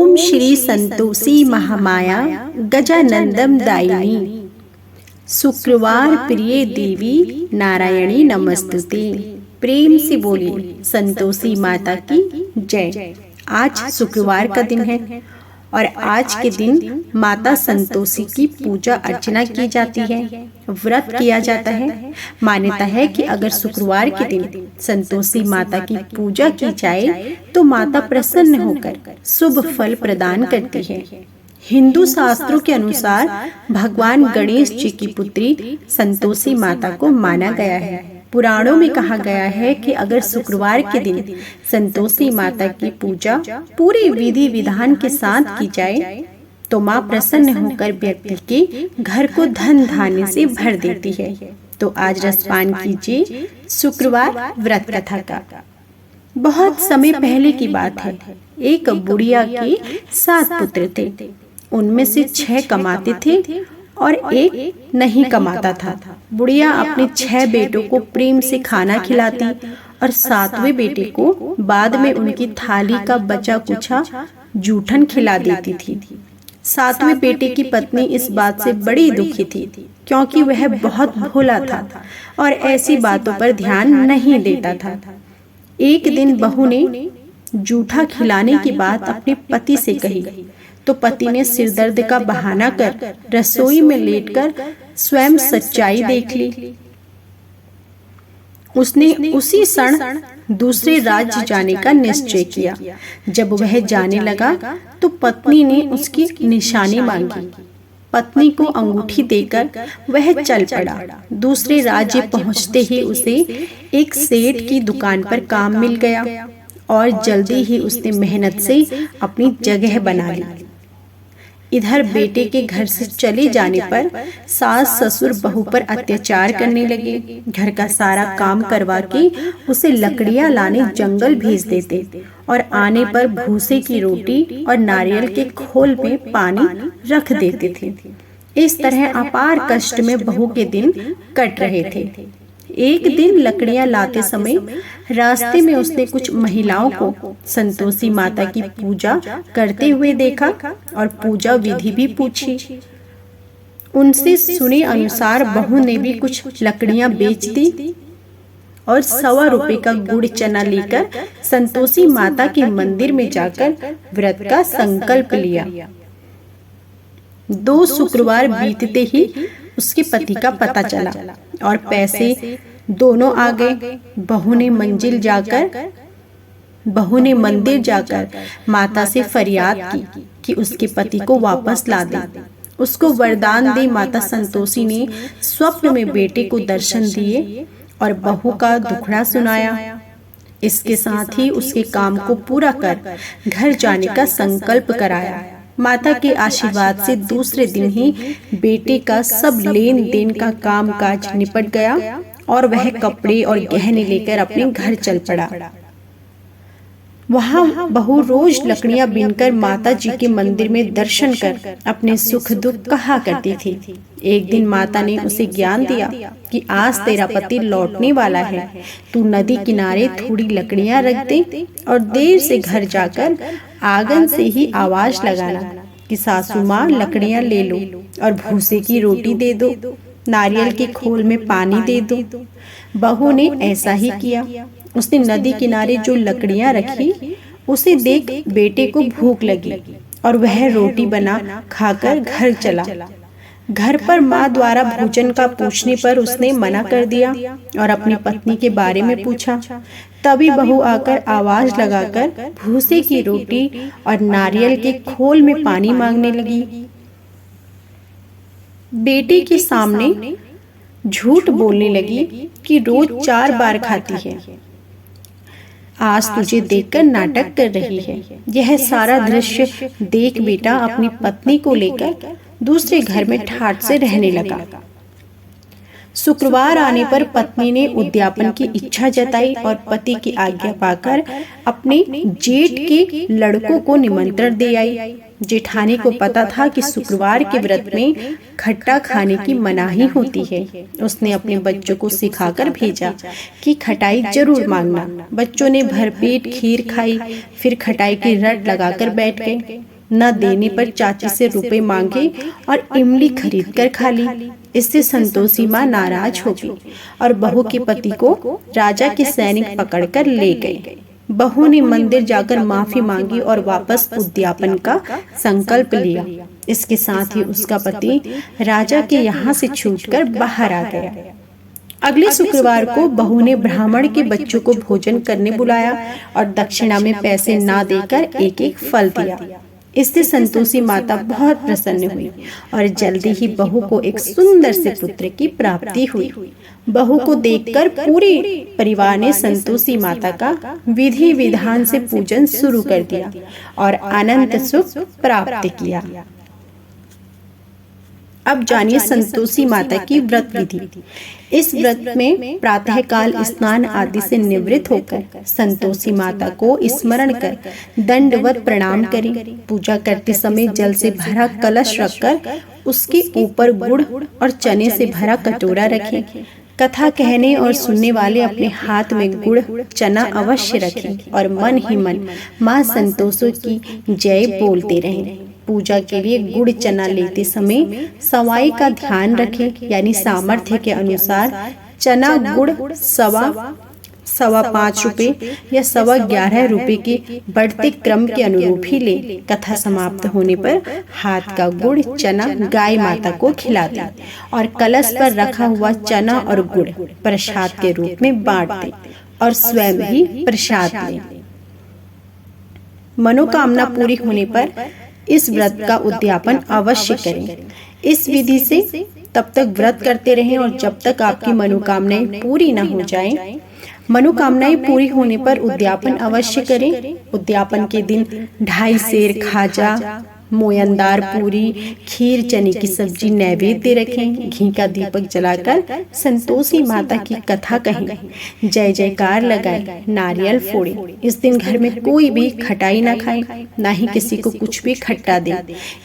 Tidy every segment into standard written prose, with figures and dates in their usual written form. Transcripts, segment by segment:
ओम श्री संतोषी महामाया गजानंदम दायिनी। शुक्रवार प्रिय देवी नारायणी नमस्तुते। प्रेम से बोलिए संतोषी माता की जय। आज शुक्रवार का दिन है और आज के दिन माता संतोषी की पूजा अर्चना की जाती है, व्रत किया जाता है। मान्यता है कि अगर शुक्रवार के दिन संतोषी माता की पूजा की जाए तो माता प्रसन्न होकर शुभ फल प्रदान करती है। हिंदू शास्त्रों के अनुसार भगवान गणेश जी की पुत्री संतोषी माता को माना गया है। पुराणों में कहा गया है कि अगर शुक्रवार के दिन संतोषी माता की पूजा पूरी विधि विधान के साथ की जाए तो माँ प्रसन्न होकर व्यक्ति के घर को धन धान्य से भर देती है। तो आज रसपान कीजिए शुक्रवार व्रत कथा का। बहुत समय पहले की बात है। एक बुढ़िया के 7 पुत्र थे। उनमें से 6 कमाते थे और एक नहीं कमाता था। बुढ़िया अपने 6 बेटों को प्रेम से खाना खिलाती और 7वें बेटे को बाद में उनकी थाली का बचा कुचा जूठन खिला देती थी। 7वें बेटे की पत्नी इस बात से बड़ी दुखी थी क्योंकि वह बहुत भोला था और ऐसी बातों पर ध्यान नहीं देता था। एक दिन बहू ने जूठा खिलाने की बात अपने पति से कही तो पति ने सिरदर्द का बहाना कर रसोई में लेटकर स्वयं सच्चाई देख ली। उसने उसी क्षण दूसरे राज्य जाने का निश्चय किया। जब वह जाने लगा तो पत्नी ने उसकी निशानी मांगी। पत्नी को अंगूठी देकर वह चल पड़ा। दूसरे राज्य पहुंचते ही उसे एक सेठ की दुकान पर काम मिल गया और जल्दी ही उसने मेहनत से अपनी जगह बना ली। इधर बेटे के घर से चले जाने पर सास ससुर बहू पर अत्याचार करने लगे। घर का सारा काम करवा के उसे लकड़ियां लाने जंगल भेज देते और आने पर भूसे की रोटी और नारियल के खोल में पानी रख देते थे। इस तरह अपार कष्ट में बहू के दिन कट रहे थे। एक दिन लकड़ियां लाते समय रास्ते में उसने कुछ महिलाओं को संतोषी माता की पूजा करते हुए देखा और पूजा विधि भी पूछी। उनसे सुने अनुसार बहू ने भी कुछ लकड़ियां बेच दी और 1.25 रुपए का गुड़ चना लेकर संतोषी माता के मंदिर में जाकर व्रत का संकल्प लिया। 2 शुक्रवार बीतते ही उसके पति का पता चला और पैसे दोनों आ गए। बहू ने मंदिर जाकर माता से फरियाद की कि उसके पति को वापस ला दे, उसको वरदान दे। माता संतोषी ने स्वप्न में बेटे को दर्शन दिए और बहू का दुखड़ा सुनाया। इसके साथ ही उसके काम को पूरा कर घर जाने का संकल्प कराया। माता के आशीर्वाद से दूसरे दिन ही बेटे का सब लेन देन का काम काज निपट गया और वह कपड़े और गहने लेकर अपने घर चल पड़ा। वहाँ बहू रोज लकड़ियां बीनकर माता जी के मंदिर में दर्शन कर अपने सुख दुख कहा करती थी। एक दिन माता ने उसे ज्ञान दिया कि आज तेरा पति लौटने वाला है, तू नदी किनारे थोड़ी लकड़ियां रख दे और देर से घर जाकर आंगन से ही आवाज लगाना कि सासू माँ लकड़ियां ले लो और भूसे की रोटी दे दो, नारियल के खोल में पानी दे दो। बहू ने ऐसा ही किया। उसने नदी किनारे जो लकड़ियां रखी उसे देख बेटे को भूख लगी और वह रोटी बना खाकर घर चला। घर पर माँ द्वारा भोजन का पूछने पर उसने मना कर दिया और अपनी पत्नी के बारे में पूछा। तभी बहू आकर आवाज लगाकर भूसे की रोटी और नारियल के खोल में पानी मांगने लगी। बेटे के सामने झूठ बोलने लगी कि रोज 4 बार खाती है, आज तुझे देखकर नाटक कर रही है। यह सारा दृश्य देख बेटा अपनी पत्नी को लेकर दूसरे घर में ठाठ से रहने लगा। शुक्रवार आने पर पत्नी ने उद्यापन की इच्छा जताई और पति की आज्ञा पाकर अपने जेठ के लड़कों को निमंत्रण दे आई। जेठानी को पता था कि शुक्रवार के व्रत में खट्टा खाने की मनाही होती है। उसने अपने बच्चों को सिखाकर भेजा कि खटाई जरूर मांगना। बच्चों ने भरपेट खीर खाई, फिर खटाई की रट लगाकर बैठ गए। न देने पर चाची से रुपए मांगे और इमली खरीद कर खा ली। इससे संतोषी माँ नाराज हो गई और बहू के पति को राजा के सैनिक पकड़कर ले गए। बहू ने मंदिर जाकर माफी मांगी और वापस उद्यापन का संकल्प लिया। इसके साथ ही उसका पति राजा के यहाँ से छूटकर बाहर आ गया। अगले शुक्रवार को बहू ने ब्राह्मण के बच्चों को भोजन करने बुलाया और दक्षिणा में पैसे ना देकर एक एक फल दिया। इससे संतोषी माता बहुत प्रसन्न हुई और जल्दी ही बहू को एक सुंदर से पुत्र की प्राप्ति हुई। बहू को देखकर पूरे परिवार ने संतोषी माता का विधि विधान से पूजन शुरू कर दिया और अनंत सुख प्राप्त किया। अब जानिए संतोषी माता की व्रत विधि। इस व्रत में प्रातःकाल स्नान आदि से निवृत्त होकर संतोषी माता को स्मरण कर दंडवत प्रणाम करें। पूजा करते समय जल से भरा कलश रखकर उसके ऊपर गुड़ और चने से भरा कटोरा रखें। कथा कहने और सुनने वाले अपने हाथ में गुड़ चना अवश्य रखें और मन ही मन माँ संतोषी की जय बोलते रहें। पूजा के लिए गुड़ चना लेते समय सवाई का ध्यान रखें, यानी सामर्थ्य के अनुसार चना गुड़ सवा 5 रुपए या सवा 11 रुपए के बढ़ते क्रम के अनुरूप ही ले। कथा समाप्त होने पर हाथ का गुड़ चना गाय माता को खिला दें और कलश पर रखा हुआ चना और गुड़ प्रसाद के रूप में बांट दें और स्वयं ही प्रसाद लें। मनोकामना पूरी होने पर इस व्रत का उद्यापन अवश्य करें। इस विधि से तब तक व्रत करते रहें और जब तक आपकी मनोकामनाएं पूरी न हो जाएं। मनोकामनाएं पूरी होने पर उद्यापन अवश्य करें। उद्यापन के दिन 2.5 सेर खाजा, मोयनदार पूरी, खीर, चने की सब्जी नैवेद्य रखें। घी का दीपक जलाकर संतोषी माता की कथा कहें, जय जयकार लगाएं, नारियल फोड़ें। इस दिन घर में कोई भी खटाई ना खाएं, ना ही किसी को कुछ भी खट्टा दें।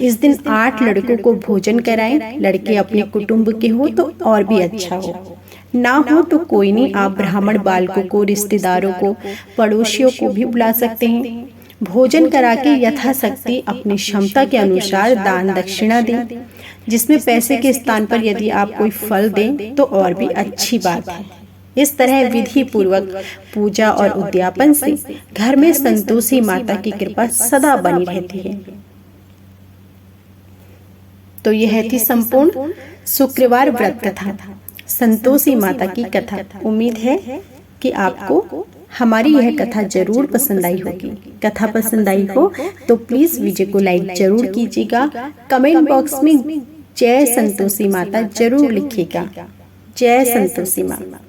इस दिन 8 लड़कों को भोजन कराएं। लड़के अपने कुटुंब के हो तो और भी अच्छा हो, ना हो तो कोई नहीं, आप ब्राह्मण बालकों को, रिश्तेदारों को, पड़ोसियों को भी बुला सकते हैं। भोजन करा के यथाशक्ति अपनी क्षमता के अनुसार दान दक्षिणा दें, जिसमें पैसे के स्थान पर यदि आप कोई फल दें तो और भी अच्छी बात है। इस तरह विधि पूर्वक पूजा और उद्यापन से घर में संतोषी माता की कृपा सदा बनी रहती है। तो यह थी संपूर्ण शुक्रवार व्रत कथा, संतोषी माता की कथा। उम्मीद है कि आपको हमारी यह कथा जरूर पसंद आई होगी। कथा पसंद आई हो तो प्लीज वीडियो को लाइक जरूर कीजिएगा। कमेंट बॉक्स में जय संतोषी माता जरूर लिखिएगा। जय संतोषी माता।